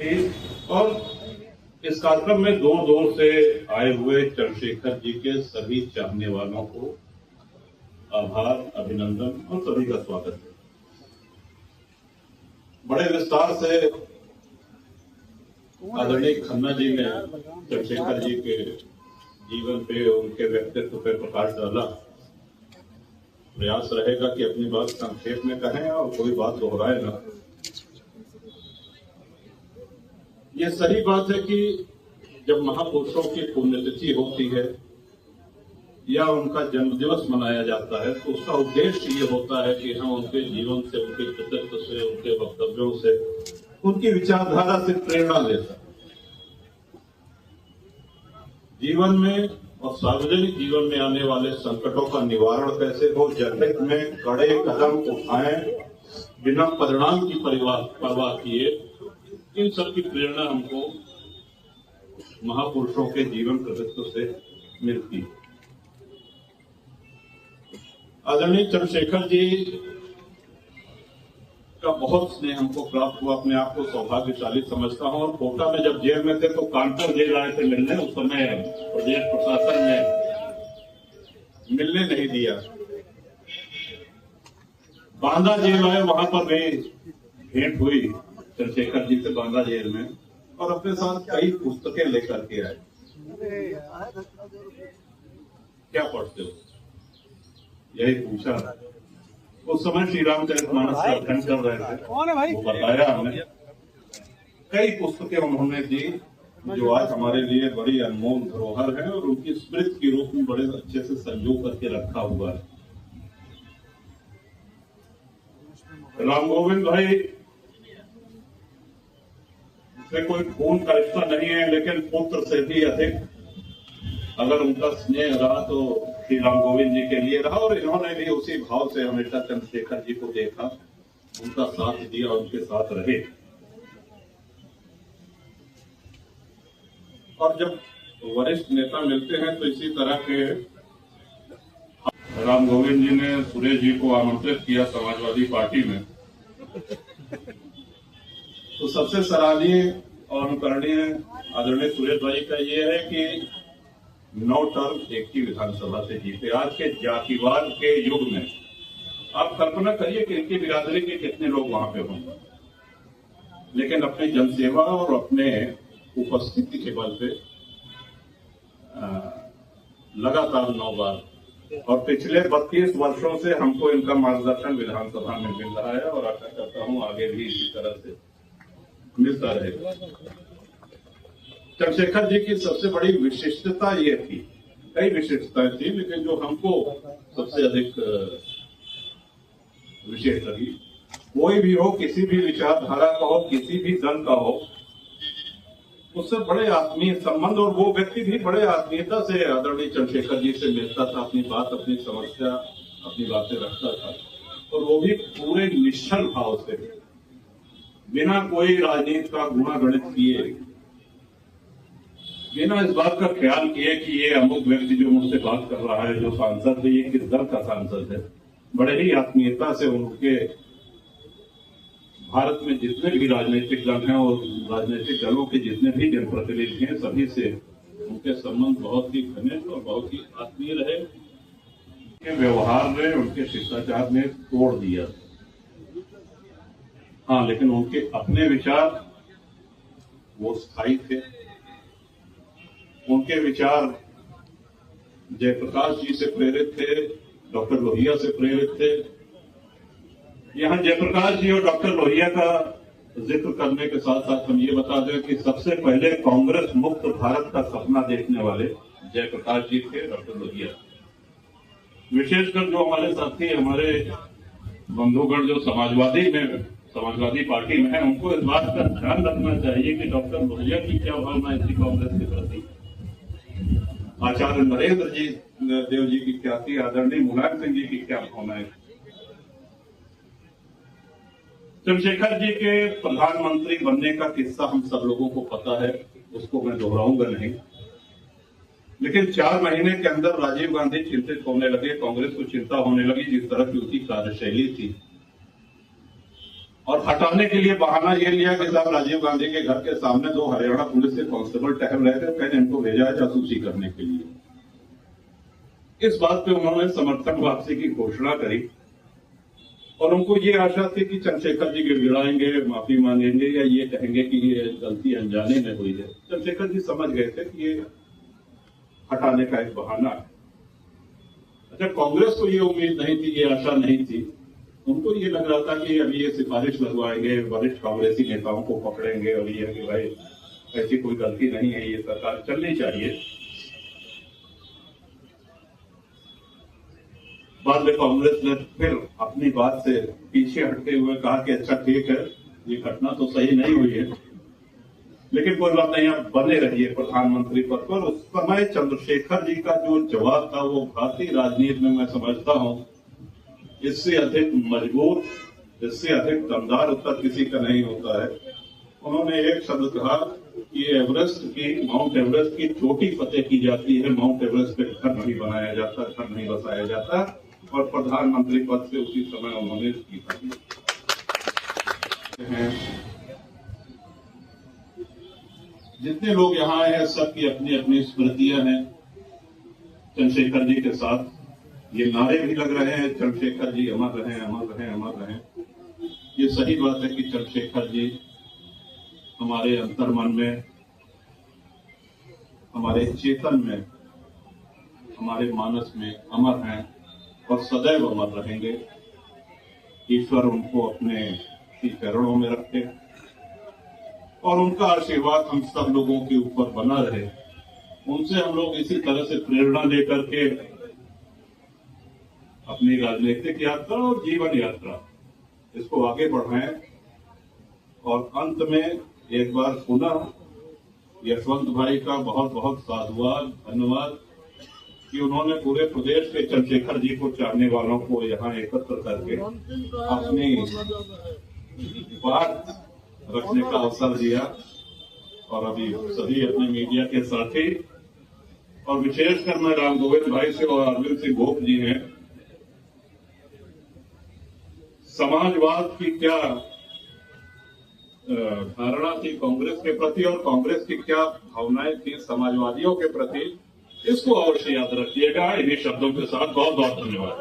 ठीक। और इस कार्यक्रम में दूर दूर से आए हुए चंद्रशेखर जी के सभी चाहने वालों को आभार, अभिनंदन और सभी का स्वागत है। बड़े विस्तार से आदरणीय खन्ना जी ने चंद्रशेखर जी के जीवन पे, उनके व्यक्तित्व पे प्रकाश डाला। प्रयास रहेगा कि अपनी बात संक्षेप में कहें और कोई बात दोहराए ना। ये सही बात है कि जब महापुरुषों की पुण्यतिथि होती है या उनका जन्मदिवस मनाया जाता है तो उसका उद्देश्य ये होता है कि हम उनके जीवन से, उनके कृतित्व से, उनके वक्तव्यों से, उनकी विचारधारा से प्रेरणा ले सकें। जीवन में और सार्वजनिक जीवन में आने वाले संकटों का निवारण कैसे हो, जनहित में कड़े कदम उठाएं बिना परिणाम की परवाह किए, इन सब की प्रेरणा हमको महापुरुषों के जीवन कृतित्व से मिलती है। आदरणीय चंद्रशेखर जी का बहुत स्नेह हमको प्राप्त हुआ। अपने आप को सौभाग्यशाली समझता हूं। और कोटा में जब जेल में थे तो कांटर जेल आए थे मिलने, उस समय प्रदेश प्रशासन ने मिलने नहीं दिया। बांदा जेल आए, वहां पर भी भेंट हुई चंद्रशेखर जी से बांदा जेल में, और अपने साथ कई पुस्तकें लेकर के आए। क्या पढ़ते हो, यही पूछा। उस समय श्री रामचरितमानस का अध्ययन कर रहे थे, वो बताया हमने। कई पुस्तकें उन्होंने दी जो आज हमारे लिए बड़ी अनमोल धरोहर है और उनकी स्मृति के रूप में बड़े अच्छे से संजो करके रखा हुआ है। राम गोविंद भाई से कोई खून का रिश्ता नहीं है, लेकिन पुत्र से भी अधिक अगर उनका स्नेह रहा तो श्री राम गोविंद जी के लिए रहा। और इन्होंने भी उसी भाव से हमेशा चंद्रशेखर जी को देखा, उनका साथ दिया, उनके साथ रहे। और जब वरिष्ठ नेता मिलते हैं तो इसी तरह के राम गोविंद जी ने सुरेश जी को आमंत्रित किया समाजवादी पार्टी में। तो सबसे सराहनीय और अनुकरणीय आदरणीय सुरेश भाई का ये है कि 9 टर्म एक ही विधानसभा से जीते। आज के जातिवाद के युग में आप कल्पना करिए कि इनकी बिरादरी के कितने लोग वहां पे होंगे, लेकिन अपनी जनसेवा और अपने उपस्थिति के बल पे लगातार 9 बार, और पिछले 32 वर्षों से हमको इनका मार्गदर्शन विधानसभा में मिल रहा है और आशा करता हूं आगे भी इसी तरह से मिलता रहेगा। चंद्रशेखर जी की सबसे बड़ी विशिष्टता ये थी, कई विशिष्टताएं थी, लेकिन जो हमको सबसे अधिक विशेष लगी, कोई भी हो, किसी भी विचारधारा का हो, किसी भी दल का हो, उससे बड़े आत्मीय संबंध, और वो व्यक्ति भी बड़े आत्मीयता से आदरणीय चंद्रशेखर जी से मिलता था, अपनी बात, अपनी समस्या, अपनी बातें रखता था, और वो भी पूरे निश्चल भाव से, बिना कोई राजनीति का गुणागणित किए, बिना इस बात का ख्याल किए कि ये अमुक व्यक्ति जो मुझसे बात कर रहा है, जो सांसद है, ये किस दल का सांसद है। बड़े ही आत्मीयता से उनके भारत में जितने भी राजनीतिक दल हैं और राजनीतिक दलों के जितने भी जनप्रतिनिधि हैं, सभी से उनके संबंध बहुत ही घनिष्ठ और बहुत ही आत्मीय रहे। उनके व्यवहार ने, उनके शिष्टाचार ने तोड़ दिया। हाँ, लेकिन उनके अपने विचार वो स्थायी थे। उनके विचार जयप्रकाश जी से प्रेरित थे, डॉक्टर लोहिया से प्रेरित थे। यहां जयप्रकाश जी और डॉक्टर लोहिया का जिक्र करने के साथ साथ हम ये बता दें कि सबसे पहले कांग्रेस मुक्त भारत का सपना देखने वाले जयप्रकाश जी थे, डॉक्टर लोहिया। विशेषकर जो हमारे साथी, हमारे बंधुगण जो समाजवादी पार्टी में है, उनको इस बात का ध्यान रखना चाहिए कि डॉक्टर लोहिया की क्या भावना थी कांग्रेस के प्रति, आचार्य नरेंद्र जी देव जी की क्या थी, आदरणीय मुलायम सिंह जी की क्या भावनाएं थी। चंद्रशेखर जी के प्रधानमंत्री बनने का किस्सा हम सब लोगों को पता है, उसको मैं दोहराऊंगा नहीं। लेकिन 4 महीने के अंदर राजीव गांधी चिंतित होने लगे, कांग्रेस को चिंता होने लगी जिस तरह की उसकी कार्यशैली थी। और हटाने के लिए बहाना ये लिया कि साहब राजीव गांधी के घर के सामने 2 हरियाणा पुलिस के कांस्टेबल टहल रहे थे, मैंने इनको भेजा है जासूसी करने के लिए। इस बात पे उन्होंने समर्थन वापसी की घोषणा करी और उनको ये आशा थी कि चंद्रशेखर जी गिड़गिड़ाएंगे, माफी मांगेंगे या ये कहेंगे कि ये गलती अनजाने में हुई है। चंद्रशेखर जी समझ गए थे कि ये हटाने का एक बहाना है। अच्छा, कांग्रेस को ये उम्मीद नहीं थी, ये आशा नहीं थी। उनको ये लग रहा था कि अभी ये सिफारिश लगवाएंगे, वरिष्ठ कांग्रेसी नेताओं को पकड़ेंगे और ये कि भाई ऐसी कोई गलती नहीं है, ये सरकार चलनी चाहिए। बाद में कांग्रेस ने फिर अपनी बात से पीछे हटते हुए कहा कि अच्छा ठीक है, ये घटना तो सही नहीं हुई है, लेकिन कोई बात नहीं, आप बने रहिए प्रधानमंत्री पद पर। उस समय चंद्रशेखर जी का जो जवाब था वो भारतीय राजनीति में मैं समझता हूं इससे अधिक मजबूत, इससे अधिक दमदार उत्तर किसी का नहीं होता है। उन्होंने एक शब्द कहा कि माउंट एवरेस्ट की चोटी फतेह की जाती है, माउंट एवरेस्ट पे घर नहीं बनाया जाता, घर नहीं बसाया जाता। और प्रधानमंत्री पद से उसी समय उन्होंने इस्तीफा दिया। जितने लोग यहाँ आए हैं सबकी अपनी अपनी स्मृतियां हैं चंद्रशेखर जी के साथ। ये नारे भी लग रहे हैं, चंद्रशेखर जी अमर रहें, अमर रहें, अमर रहें। ये सही बात है कि चंद्रशेखर जी हमारे अंतर्मन में, हमारे चेतन में, हमारे मानस में अमर हैं और सदैव अमर रहेंगे। ईश्वर उनको अपने चरणों में रखे और उनका आशीर्वाद हम सब लोगों के ऊपर बना रहे। उनसे हम लोग इसी तरह से प्रेरणा लेकर के अपनी राजनीतिक यात्रा और जीवन यात्रा इसको आगे बढ़ाएं। और अंत में एक बार पुनः यशवंत भाई का बहुत बहुत साधुवाद, धन्यवाद कि उन्होंने पूरे प्रदेश के चंद्रशेखर जी को चाहने वालों को यहाँ एकत्र करके अपनी बात रखने का अवसर दिया। और अभी सभी अपने मीडिया के साथी और विशेषकर मैं राम गोविंद भाई से और अरविंद सिंह गोप जी हैं, समाजवाद की क्या धारणा थी कांग्रेस के प्रति और कांग्रेस की क्या भावनाएं थी समाजवादियों के प्रति, इसको अवश्य याद रखिएगा। इन्हीं शब्दों के साथ बहुत बहुत धन्यवाद।